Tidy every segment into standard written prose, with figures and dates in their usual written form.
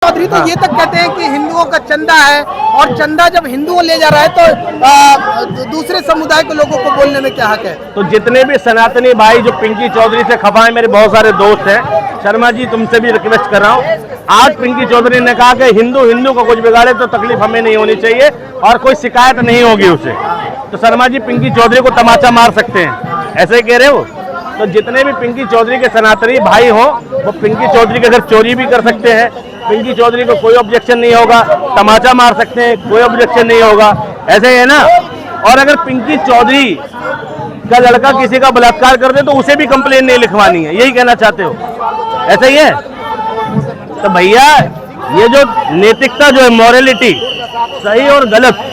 चौधरी तो ये तक कहते हैं कि हिंदुओं का चंदा है, और चंदा जब हिंदुओं ले जा रहा है तो दूसरे समुदाय के लोगों को बोलने में क्या हक है? तो जितने भी सनातनी भाई जो पिंकी चौधरी से खफा है, मेरे बहुत सारे दोस्त हैं, शर्मा जी तुमसे भी रिक्वेस्ट कर रहा हूँ, आज पिंकी चौधरी ने कहा कि हिंदू को कुछ बिगाड़े तो तकलीफ हमें नहीं होनी चाहिए और कोई शिकायत नहीं होगी उसे। तो शर्मा जी पिंकी चौधरी को तमाचा मार सकते हैं, ऐसे ही कह रहे हो? तो जितने भी पिंकी चौधरी के सनातनी भाई हो वो पिंकी चौधरी के घर चोरी भी कर सकते हैं, पिंकी चौधरी को कोई ऑब्जेक्शन नहीं होगा, तमाचा मार सकते हैं, कोई ऑब्जेक्शन नहीं होगा, ऐसे ही है ना। और अगर पिंकी चौधरी का लड़का किसी का बलात्कार कर दे तो उसे भी कंप्लेन नहीं लिखवानी है, यही कहना चाहते हो? ऐसा ही है। तो भैया ये जो नैतिकता जो है, मॉरलिटी, सही और गलत,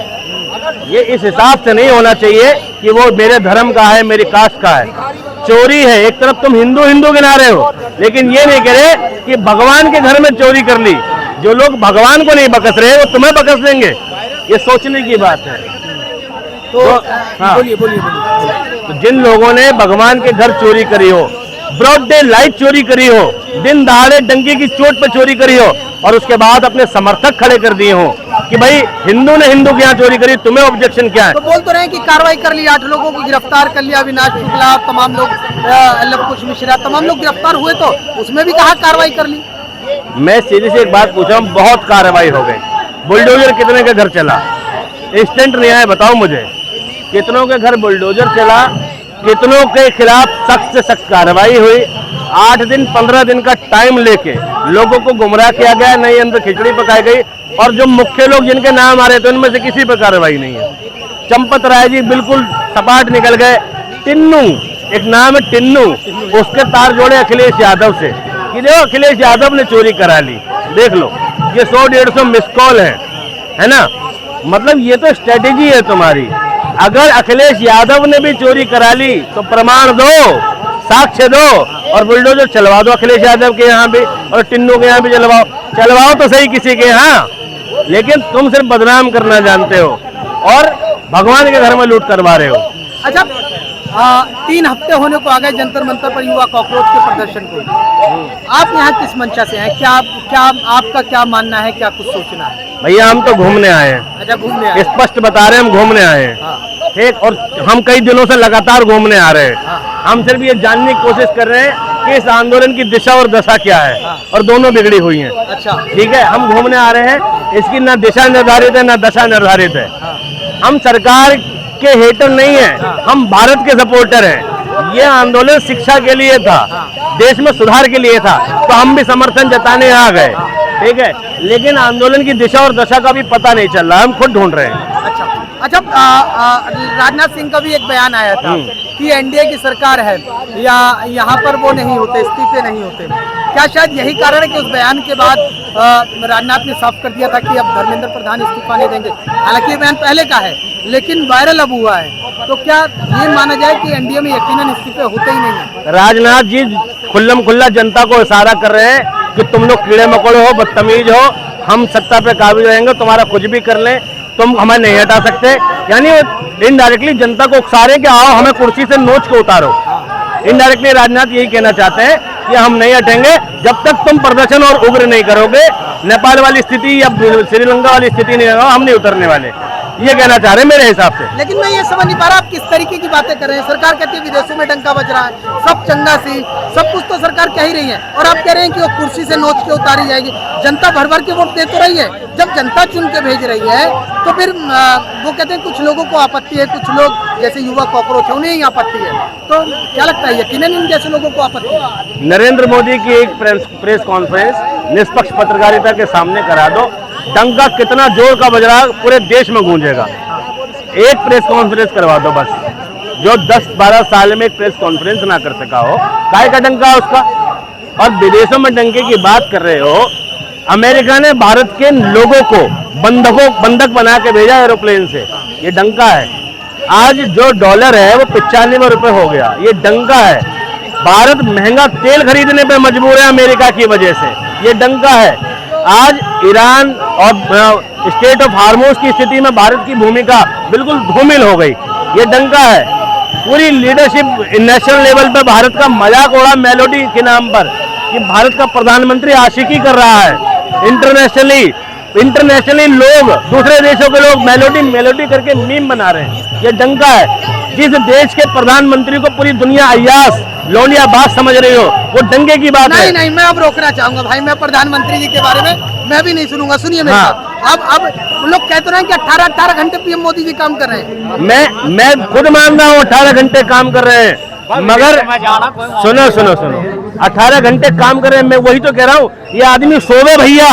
ये इस हिसाब से नहीं होना चाहिए कि वो मेरे धर्म का है, मेरी कास्ट का है। चोरी है, एक तरफ तुम हिंदू गिना रहे हो, लेकिन ये नहीं कह रहे कि भगवान के घर में चोरी कर ली। जो लोग भगवान को नहीं बकस रहे वो तुम्हें बकस देंगे, ये सोचने की बात है। तो हाँ, बोलिए। तो जिन लोगों ने भगवान के घर चोरी करी हो, ब्रॉड डे लाइट चोरी करी हो, दिन दहाड़े डंके की चोट पर चोरी करी हो, और उसके बाद अपने समर्थक खड़े कर दिए हो कि भाई हिंदू ने हिंदू के यहाँ चोरी करी, तुम्हें ऑब्जेक्शन क्या है? तो बोल तो रहे हैं कि कार्रवाई कर ली, 8 लोगों को गिरफ्तार कर लिया, अविनाश शुक्ला, तमाम लोग, लवकुश मिश्रा, तमाम लोग गिरफ्तार हुए, तो उसमें भी कहा कार्रवाई कर ली। मैं सीधी से एक बात पूछा हूँ, बहुत कार्रवाई हो गई। बुलडोजर कितने के घर चला? इंस्टेंट न्याय बताओ मुझे, कितनों के घर बुलडोजर चला, कितनों के खिलाफ सख्त से सख्त कार्रवाई हुई। 8 दिन 15 दिन का टाइम लेके लोगों को गुमराह किया गया, नई अंदर खिचड़ी पकाई गई, और जो मुख्य लोग जिनके नाम आ रहे थे उनमें से किसी पर कार्रवाई नहीं है। चंपत राय जी बिल्कुल सपाट निकल गए। टिन्नू, एक नाम है टिन्नू, उसके तार जोड़े अखिलेश यादव से कि देखो अखिलेश यादव ने चोरी करा ली, देख लो ये 100-150 मिस कॉल है ना। मतलब ये तो स्ट्रेटेजी है तुम्हारी। अगर अखिलेश यादव ने भी चोरी करा ली तो प्रमाण दो, साक्ष्य दो, और बुलडोजर चलवा दो अखिलेश यादव के यहाँ भी, और टिन्नू के यहाँ भी चलवाओ तो सही किसी के यहाँ। लेकिन तुम सिर्फ बदनाम करना जानते हो और भगवान के घर में लूट करवा रहे हो। अच्छा, 3 हफ्ते होने को आ गए जंतर मंतर पर युवा कॉकरोच के प्रदर्शन को, आप यहाँ किस मंशा से हैं? क्या आपका क्या मानना है, क्या कुछ सोचना है? भैया हम तो घूमने आए हैं। अच्छा, घूमने आए? स्पष्ट बता रहे हैं, हम घूमने आए हैं। हाँ। ठीक, और हम कई दिनों से लगातार घूमने आ रहे हैं। हाँ। हम सिर्फ ये जानने की कोशिश कर रहे हैं कि इस आंदोलन की दिशा और दशा क्या है। हाँ। और दोनों बिगड़ी हुई हैं। अच्छा, ठीक है, हम घूमने आ रहे हैं, इसकी ना दिशा निर्धारित है ना दशा निर्धारित है। हाँ। हम सरकार के हेटर नहीं है, हाँ। हम भारत के सपोर्टर हैं। ये आंदोलन शिक्षा के लिए था, हाँ। देश में सुधार के लिए था, तो हम भी समर्थन जताने आ गए। ठीक है, लेकिन आंदोलन की दिशा और दशा का भी पता नहीं चल रहा, हम खुद ढूंढ रहे हैं। अच्छा, राजनाथ सिंह का भी एक बयान आया था कि एनडीए की सरकार है या यहाँ पर वो नहीं होते, इस्तीफे नहीं होते। क्या शायद यही कारण है कि उस बयान के बाद राजनाथ ने साफ कर दिया था कि अब धर्मेंद्र प्रधान इस्तीफा नहीं देंगे? हालांकि ये बयान पहले का है, लेकिन वायरल अब हुआ है। तो क्या ये माना जाए कि एनडीए में यकीनन इस्तीफे होते ही नहीं है? राजनाथ जी खुल्लम खुल्ला जनता को इशारा कर रहे हैं कि तुम लोग कीड़े मकोड़े हो, बदतमीज हो, हम सत्ता पे काबिज रहेंगे, तुम्हारा कुछ भी कर लें, तुम हमें नहीं हटा सकते। यानी इनडायरेक्टली जनता को उकसा रहे कि आओ हमें कुर्सी से नोच के उतारो। इनडायरेक्टली राजनाथ यही कहना चाहते हैं कि हम नहीं हटेंगे जब तक तुम प्रदर्शन और उग्र नहीं करोगे, नेपाल वाली स्थिति या श्रीलंका वाली स्थिति नहीं होगा, हम नहीं उतरने वाले, ये कहना चाह रहे हैं मेरे हिसाब से। लेकिन मैं ये समझ नहीं पा रहा आप किस तरीके की बातें कर रहे हैं। सरकार कहती है विदेशों में डंका बज रहा है, सब चंगा सी, सब कुछ तो सरकार कह ही रही है, और आप कह रहे हैं कि वो कुर्सी से नोच के उतारी जाएगी। जनता भर भर के वोट दे तो रही है, जब जनता चुन के भेज रही है तो फिर वो कहते हैं कुछ लोगों को आपत्ति है, कुछ लोग जैसे युवा कॉकरोच है उन्हें ही आपत्ति है। तो क्या लगता है यकीनन इन जैसे लोगों को आपत्ति है? नरेंद्र मोदी की एक प्रेस कॉन्फ्रेंस निष्पक्ष पत्रकारिता के सामने करा दो, डंका कितना जोर का बज रहा पूरे देश में गूंजेगा। एक प्रेस कॉन्फ्रेंस करवा दो बस, जो 10-12 साल में एक प्रेस कॉन्फ्रेंस ना कर सका हो, काय का डंका है उसका। और विदेशों में डंके की बात कर रहे हो, अमेरिका ने भारत के लोगों को बंधक बना के भेजा एरोप्लेन से, ये डंका है। आज जो डॉलर है वो 95 रुपए हो गया, ये डंका है। भारत महंगा तेल खरीदने पे मजबूर है अमेरिका की वजह से, ये डंका है। आज ईरान और स्टेट ऑफ हार्मोज की स्थिति में भारत की भूमिका बिल्कुल धूमिल हो गई, ये डंका है। पूरी लीडरशिप नेशनल लेवल पे भारत का मजाक उड़ा मेलोडी के नाम पर कि भारत का प्रधानमंत्री आशिकी कर रहा है, इंटरनेशनली लोग, दूसरे देशों के लोग मेलोडी करके मीम बना रहे हैं। ये डंका है। जिस देश के प्रधानमंत्री को पूरी दुनिया अय्यास लोनिया बात समझ रही हो, वो डंके की बात है। नहीं, मैं अब रोकना चाहूंगा भाई। मैं प्रधानमंत्री जी के बारे में मैं भी नहीं सुनूंगा। सुनिए मेरे साथ। अब लोग कहते रहे कि 18 घंटे पीएम मोदी जी काम कर रहे हैं। मैं खुद मान रहा हूँ 18 घंटे काम कर रहे हैं, मगर सुनो 18 घंटे काम कर रहे हैं। मैं वही तो कह रहा हूँ, ये आदमी सोवे भैया,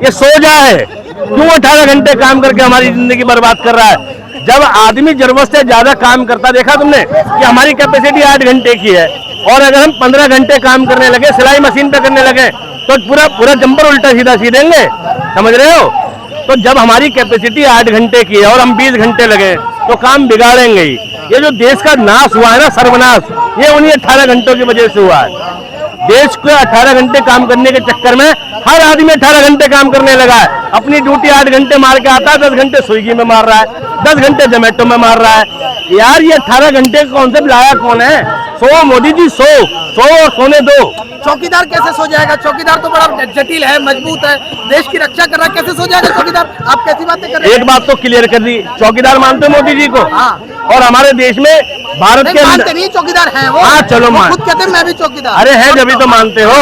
ये सो जाए। क्यों 18 घंटे काम करके हमारी जिंदगी बर्बाद कर रहा है? जब आदमी जरूरत से ज्यादा काम करता, देखा तुमने कि हमारी कैपेसिटी 8 घंटे की है, और अगर हम 15 घंटे काम करने लगे, सिलाई मशीन पे करने लगे, तो पूरा जंपर उल्टा सीधा सी देंगे। समझ रहे हो? तो जब हमारी कैपेसिटी 8 घंटे की है और हम 20 घंटे लगे, तो काम बिगाड़ेंगे ही। ये जो देश का नाश हुआ है ना, सर्वनाश, ये उन्हीं 18 घंटों की वजह से हुआ है। देश को 18 घंटे काम करने के चक्कर में हर आदमी 18 घंटे काम करने लगा है। अपनी ड्यूटी 8 घंटे मार के आता है, 10 घंटे स्विगी में मार रहा है, 10 घंटे जोमेटो में मार रहा है। यार ये 18 घंटे का कॉन्सेप्ट लाया कौन है? सो मोदी जी, सो और सोने दो। चौकीदार कैसे सो जाएगा? चौकीदार तो बड़ा जटिल है, मजबूत है, देश की रक्षा कर रहा है, कैसे सो जाएगा चौकीदार? आप कैसी बातें कर रहे हैं? एक बात तो क्लियर कर दी, चौकीदार मानते मोदी जी को? हाँ। और हमारे देश में भारत के मानते नहीं, चौकीदार हैं वो। हाँ चलो मान, खुद कहते हैं मैं भी चौकीदार। अरे है जब तो मानते हो।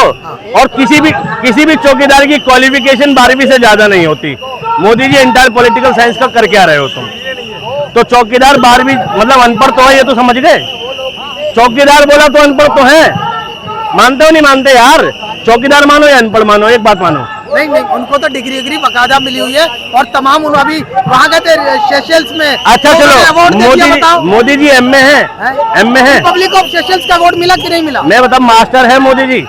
और किसी भी चौकीदार की क्वालिफिकेशन 12वीं से ज्यादा नहीं होती। Modi ji inter political science का कर क्या रहे हो तुम? तो चौकीदार 12वीं मतलब अनपढ़ तो है, ये तो समझ गए। चौकीदार बोला तो अनपढ़ तो है। मानते हो नहीं मानते यार? चौकीदार मानो या अनपढ़ मानो, एक बात मानो। नहीं, उनको तो डिग्री बकायदा मिली हुई है, और तमाम उन्होंने अभी वहाँ गए थे सेशेल्स में। अच्छा तो चलो, मोदी जी एमए है, एमए है। रिपब्लिक ऑफ सेशेल्स का अवार्ड मिला कि नहीं मिला? मैं बता, मास्टर है मोदी जी।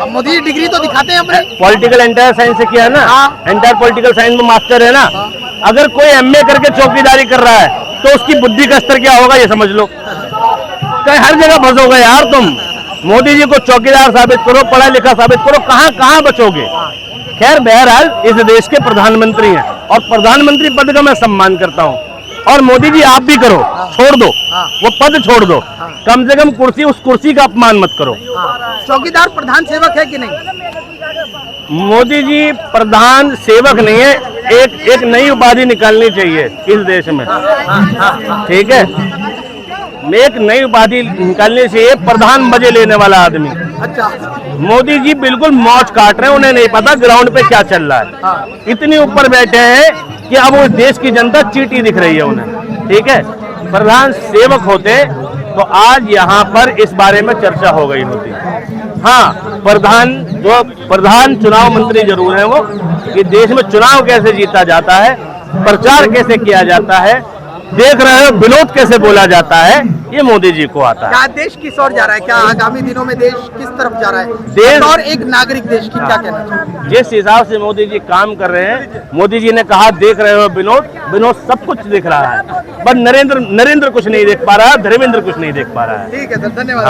मोदी जी डिग्री तो दिखाते हैं अपने। पॉलिटिकल एंटायर साइंस से किया है ना? एंटायर पॉलिटिकल साइंस में मास्टर है ना? अगर कोई एमए करके चौकीदारी कर रहा है, तो उसकी बुद्धि का स्तर क्या होगा, ये समझ लो। कहीं हर जगह फंसोगे यार तुम। मोदी जी को चौकीदार साबित करो, पढ़ा लिखा साबित करो, कहाँ बचोगे? खैर बहरहाल इस देश के प्रधानमंत्री हैं, और प्रधानमंत्री पद का मैं सम्मान करता हूं। और मोदी जी आप भी करो, छोड़ दो वो पद, छोड़ दो। कम से कम उस कुर्सी का अपमान मत करो। चौकीदार प्रधान सेवक है कि नहीं? मोदी जी प्रधान सेवक नहीं है, एक नई उपाधि निकालनी चाहिए इस देश में। ठीक है, एक नई उपाधि निकालनी चाहिए, प्रधान मजे लेने वाला आदमी। अच्छा, मोदी जी बिल्कुल मौज काट रहे हैं, उन्हें नहीं पता ग्राउंड पे क्या चल रहा है। इतनी ऊपर बैठे हैं कि अब उस देश की जनता चींटी दिख रही है उन्हें। ठीक है, प्रधान सेवक होते तो आज यहाँ पर इस बारे में चर्चा हो गई होती। हाँ, प्रधान चुनाव मंत्री जरूर है वो, कि देश में चुनाव कैसे जीता जाता है, प्रचार कैसे किया जाता है, देख रहे हो विनोद कैसे बोला जाता है, ये मोदी जी को आता है। क्या देश किस ओर जा रहा है? क्या आगामी दिनों में देश किस तरफ जा रहा है? देश और एक नागरिक देश की क्या कहना चाहिए? जिस हिसाब से मोदी जी काम कर रहे हैं, मोदी जी ने कहा देख रहे हो विनोद सब कुछ दिख रहा है, पर नरेंद्र कुछ नहीं देख पा रहा है, धर्मेंद्र कुछ नहीं देख पा रहा है। ठीक है सर, धन्यवाद।